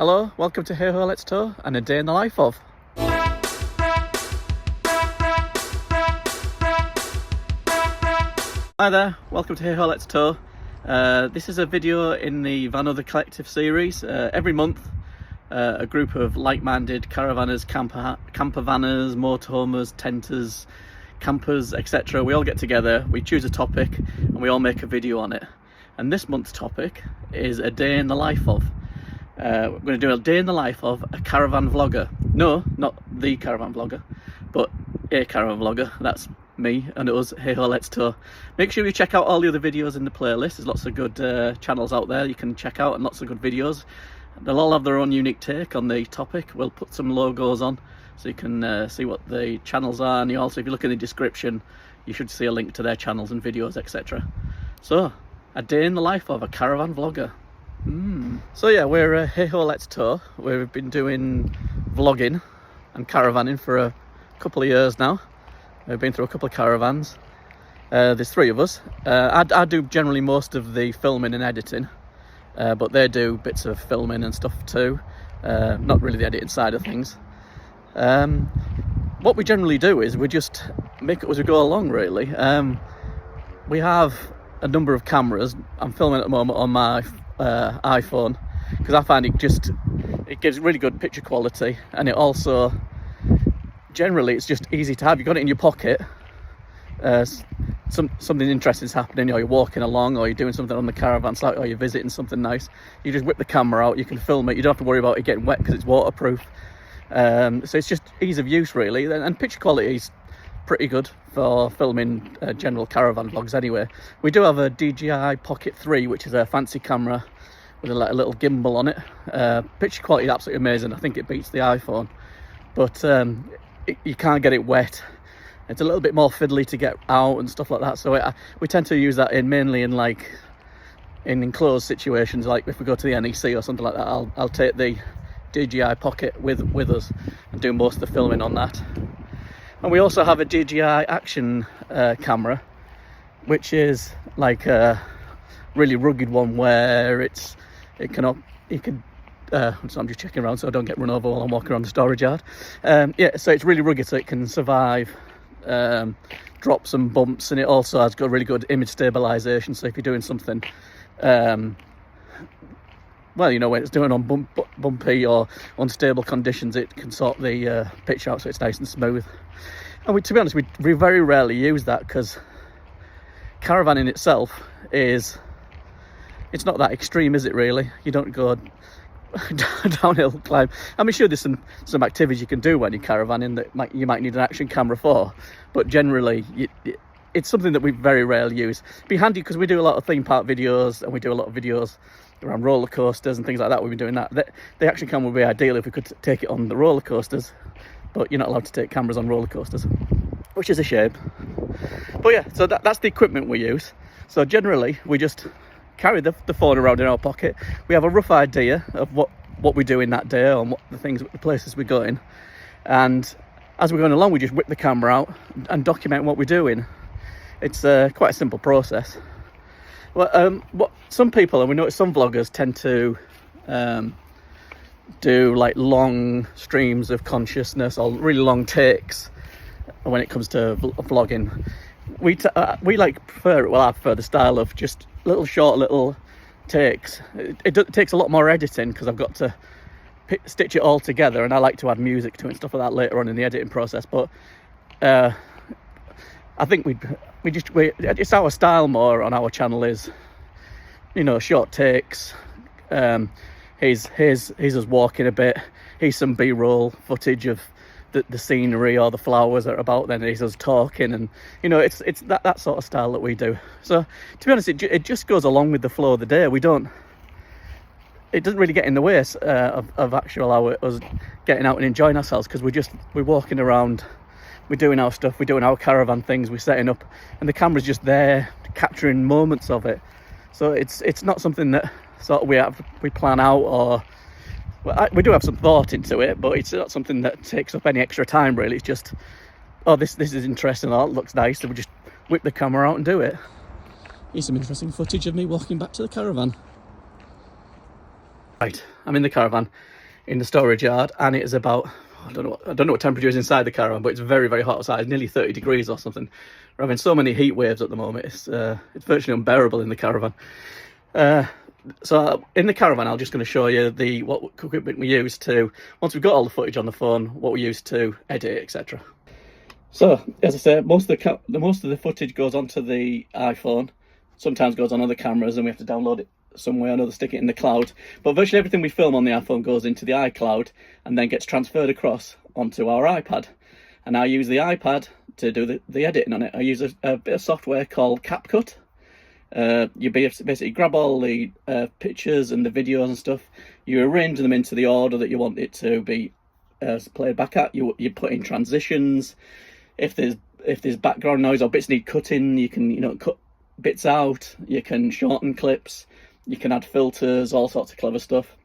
Hello, welcome to Hey Ho Let's Tour and a day in the life of. Hi there, welcome to Hey Ho Let's Tour. This is a video in the Vanother Collective series. Every month a group of like-minded caravanners, campervanners, motorhomers, tenters, campers, etc. We all get together, we choose a topic and we all make a video on it. And this month's topic is a day in the life of. We're going to do a day in the life of a caravan vlogger. No, not the caravan vlogger, but a caravan vlogger. That's me and us, Hey Ho Let's Tour. Make sure you check out all the other videos in the playlist. There's lots of good channels out there you can check out and lots of good videos. They'll all have their own unique take on the topic. We'll put some logos on so you can see what the channels are, and if you look in the description you should see a link to their channels and videos, etc. So, a day in the life of a caravan vlogger. So yeah, we're Hey Ho Let's Tour. We've been doing vlogging and caravanning for a couple of years now. We've been through a couple of caravans. There's three of us. I do generally most of the filming and editing, but they do bits of filming and stuff too. Not really the editing side of things. What we generally do is we just make it as we go along, really. We have a number of cameras. I'm filming at the moment on my iPhone because I find it gives really good picture quality, and it also generally it's just easy to have. You've got it in your pocket. Something interesting's happening, or you're walking along, or you're doing something on the caravan site, or you're visiting something nice. You just whip the camera out, you can film it. You don't have to worry about it getting wet because it's waterproof. So it's just ease of use, really, and picture quality is pretty good for filming general caravan vlogs anyway. We do have a DJI Pocket 3, which is a fancy camera with a little gimbal on it. Picture quality is absolutely amazing. I think it beats the iPhone, but you can't get it wet. It's a little bit more fiddly to get out and stuff like that, so we tend to use that mainly in enclosed situations, like if we go to the NEC or something like that. I'll take the DJI Pocket with us and do most of the filming on that. And we also have a DJI Action camera, which is like a really rugged one where so I'm just checking around so I don't get run over while I'm walking around the storage yard. Yeah, so it's really rugged, so it can survive drops and bumps, and it also has got really good image stabilization. So if you're doing something, well, when it's doing on bumpy or unstable conditions, it can sort the pitch out so it's nice and smooth. And to be honest, we very rarely use that because caravanning itself it's not that extreme, is it really? You don't go downhill climb. I mean, sure, there's some activities you can do when you're caravanning that you might need an action camera for, but generally it's something that we very rarely use. It'd be handy because we do a lot of theme park videos, and we do a lot of videos around roller coasters and things like that. We've been doing that. The action camera would be ideal if we could take it on the roller coasters, but you're not allowed to take cameras on roller coasters, which is a shame. But yeah, so that's the equipment we use. So generally we just carry the phone around in our pocket. We have a rough idea of what we do in that day, or what the places we go in, and as we're going along we just whip the camera out and document what we're doing. It's quite a simple process. Well, what some people, and we notice some vloggers, tend to do like long streams of consciousness or really long takes when it comes to vlogging. We prefer it. Well, I prefer the style of just little takes. It takes a lot more editing because I've got to stitch it all together, and I like to add music to it and stuff like that later on in the editing process. But I think it's our style more on our channel is, short takes. Here's us walking a bit. Here's some B-roll footage of the scenery or the flowers that are about. Then here's us talking, and it's that sort of style that we do. So to be honest, it just goes along with the flow of the day. It doesn't really get in the way of actual us getting out and enjoying ourselves, because we're walking around, we're doing our stuff, we're doing our caravan things, we're setting up, and the camera's just there capturing moments of it. So it's not something that sort of we plan out, or we do have some thought into it, but it's not something that takes up any extra time really. It's just, oh, this is interesting, or it looks nice, so we just whip the camera out and do it. Here's some interesting footage of me walking back to the caravan. Right, I'm in the caravan in the storage yard, and it is about, I don't know what temperature is inside the caravan, but it's very, very hot outside. It's nearly 30 degrees or something. We're having so many heat waves at the moment. It's virtually unbearable in the caravan. So in the caravan, I'm just going to show you what equipment we use to, once we've got all the footage on the phone, what we use to edit, etc. So as I say, most of the footage goes onto the iPhone. Sometimes goes on other cameras, and we have to download it some way or another, stick it in the cloud. But virtually everything we film on the iPhone goes into the iCloud and then gets transferred across onto our iPad. And I use the iPad to do the editing on it. I use a bit of software called CapCut. You basically grab all the pictures and the videos and stuff, you arrange them into the order that you want it to be played back at. You put in transitions. If there's background noise or bits need cutting, you can cut bits out. You can shorten clips. You can add filters, all sorts of clever stuff.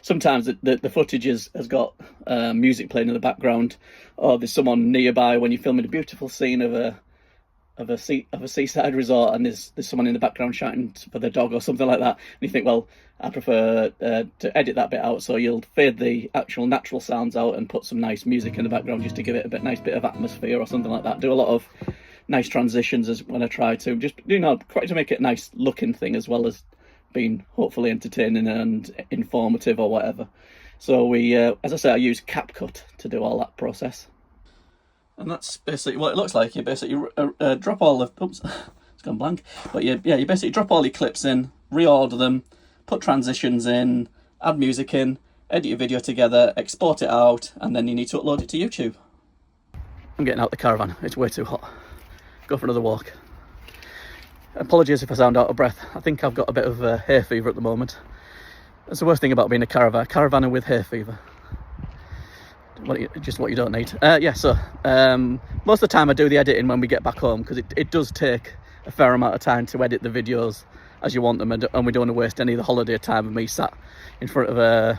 Sometimes the footage has got music playing in the background, or there's someone nearby when you're filming a beautiful scene of a seaside resort, and there's someone in the background shouting for the dog or something like that. And you think, well, I prefer to edit that bit out, so you'll fade the actual natural sounds out and put some nice music in the background just to give it a nice bit of atmosphere or something like that. Do a lot of nice transitions as when I try to just try to make it a nice looking thing, as well as being hopefully entertaining and informative or whatever. So we as I say, I use CapCut to do all that process, and that's basically what it looks like. You basically drop all the oops it's gone blank, but you basically drop all your clips in, reorder them, put transitions in, add music in, edit your video together, export it out, and then you need to upload it to YouTube. I'm getting out the caravan, it's way too hot. Go for another walk. Apologies if I sound out of breath. I think I've of hay fever at the moment. That's the worst thing about being a caravanner with hay fever. Just what you don't need. So most of the time I do the editing when we get back home, because it does take a fair amount of time to edit the videos as you want them, and we don't want to waste any of the holiday time of me sat in front of the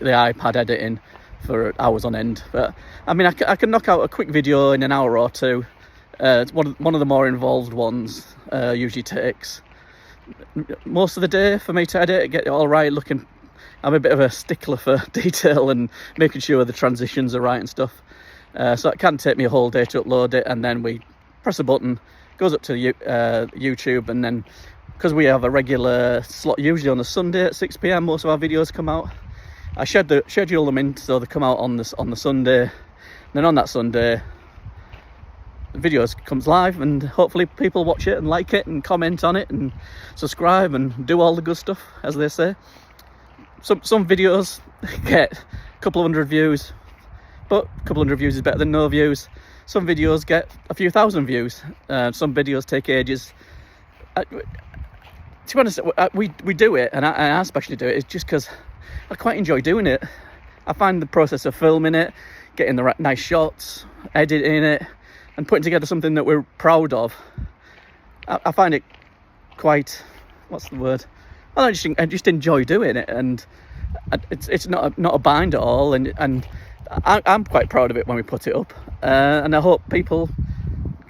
iPad editing for hours on end. But I mean, I can knock out a quick video in an hour or two. It's one of the more involved ones. Usually takes most of the day for me to edit, get it all right looking. I'm a bit of a stickler for detail and making sure the transitions are right and stuff. So it can take me a whole day to upload it, and then we press a button, goes up to YouTube, and then because we have a regular slot usually on a Sunday at 6 PM, most of our videos come out. I schedule them in so they come out on the Sunday. And then on that Sunday, the videos comes live, and hopefully people watch it and like it and comment on it and subscribe and do all the good stuff, as they say. Some videos get a couple of hundred views, but a couple hundred views is better than no views. Some videos get a few thousand views. Some videos take ages. To be honest, we do it, and I especially do it, it's just because I quite enjoy doing it. I find the process of filming it, getting the right nice shots, editing it, and putting together something that we're proud of, I find it quite, what's the word? Well, I just enjoy doing it, and it's not a bind at all, and I'm quite proud of it when we put it up, and I hope people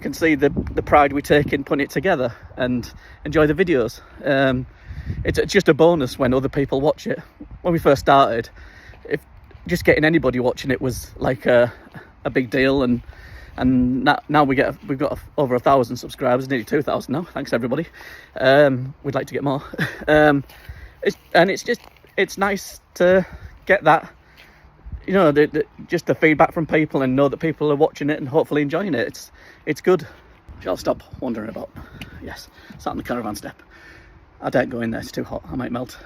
can see the pride we take in putting it together and enjoy the videos. It's just a bonus when other people watch it. When we first started, if just getting anybody watching it was like a big deal, and now we've got over 1,000 subscribers, nearly 2,000 now. Thanks everybody. We'd like to get more. It's nice to get that, just the feedback from people, and know that people are watching it and hopefully enjoying it. It's good. Shall I stop wandering about? Yes, sat on the caravan step. I don't go in there, it's too hot, I might melt.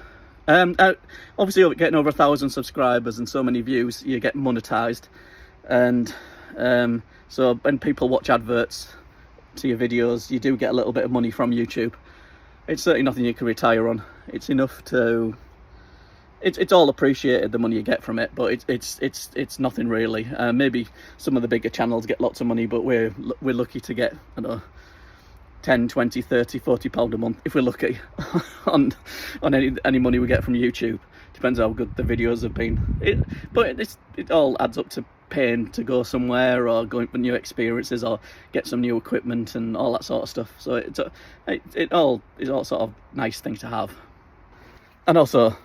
Obviously getting over 1,000 subscribers and so many views, you get monetized, and so when people watch adverts to your videos, you do get a little bit of money from YouTube. It's certainly nothing you can retire on. It's enough to, it's all appreciated, the money you get from it, but it's nothing really. Maybe some of the bigger channels get lots of money, but we're lucky to get, I don't know, 10, 20, 30, 40 pound a month if we're lucky on any money we get from YouTube. Depends how good the videos have been. But it all adds up to paying to go somewhere, or going for new experiences, or get some new equipment and all that sort of stuff. So it all is all sort of nice thing to have. And also,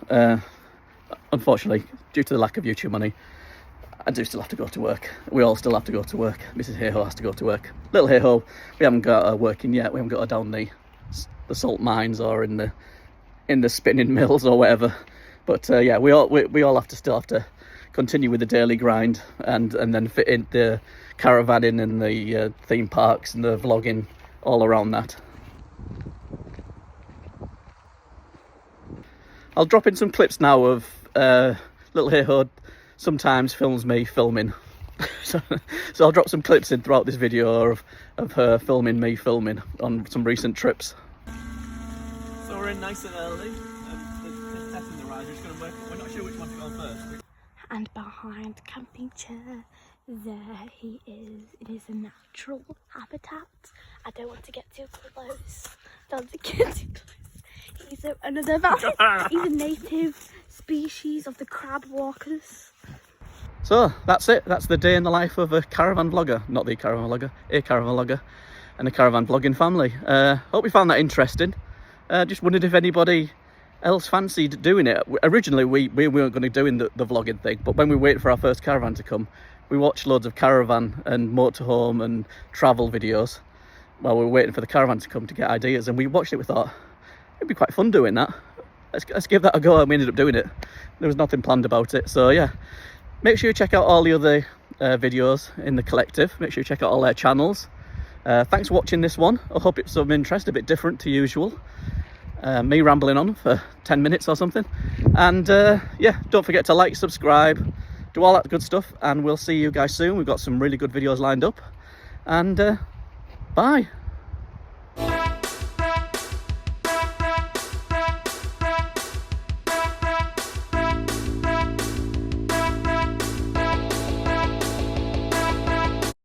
unfortunately, due to the lack of YouTube money, I do still have to go to work. We all still have to go to work. Mrs. Hayho has to go to work. Little Hayho, we haven't got her working yet. We haven't got her down the salt mines or in the spinning mills or whatever. But yeah, we all still have to continue with the daily grind and then fit in the caravanning and the theme parks and the vlogging all around that. I'll drop in some clips now of Little Hayho sometimes films me filming. so I'll drop some clips in throughout this video of her filming me filming on some recent trips. So we're in nice and early. There's Tess in the ride. We're not sure which one to go on first. And behind the camping chair, there he is in his natural habitat. I don't want to get too close. Don't want to get too close. He's a native species of the crab walkers. So that's it. That's the day in the life of a caravan vlogger. Not the caravan vlogger, a caravan vlogger and a caravan vlogging family. Hope you found that interesting. Just wondered if anybody else fancied doing it. Originally we weren't going to do the vlogging thing, but when we waited for our first caravan to come, we watched loads of caravan and motorhome and travel videos while we were waiting for the caravan to come to get ideas, and we watched it. We thought it'd be quite fun doing that. Let's give that a go, and we ended up doing it. There was nothing planned about it. So yeah, make sure you check out all the other videos in the collective. Make sure you check out all their channels. Thanks for watching this one. I hope it's of interest, a bit different to usual. Me rambling on for 10 minutes or something. And yeah, don't forget to like, subscribe, do all that good stuff, and we'll see you guys soon. We've got some really good videos lined up. And bye.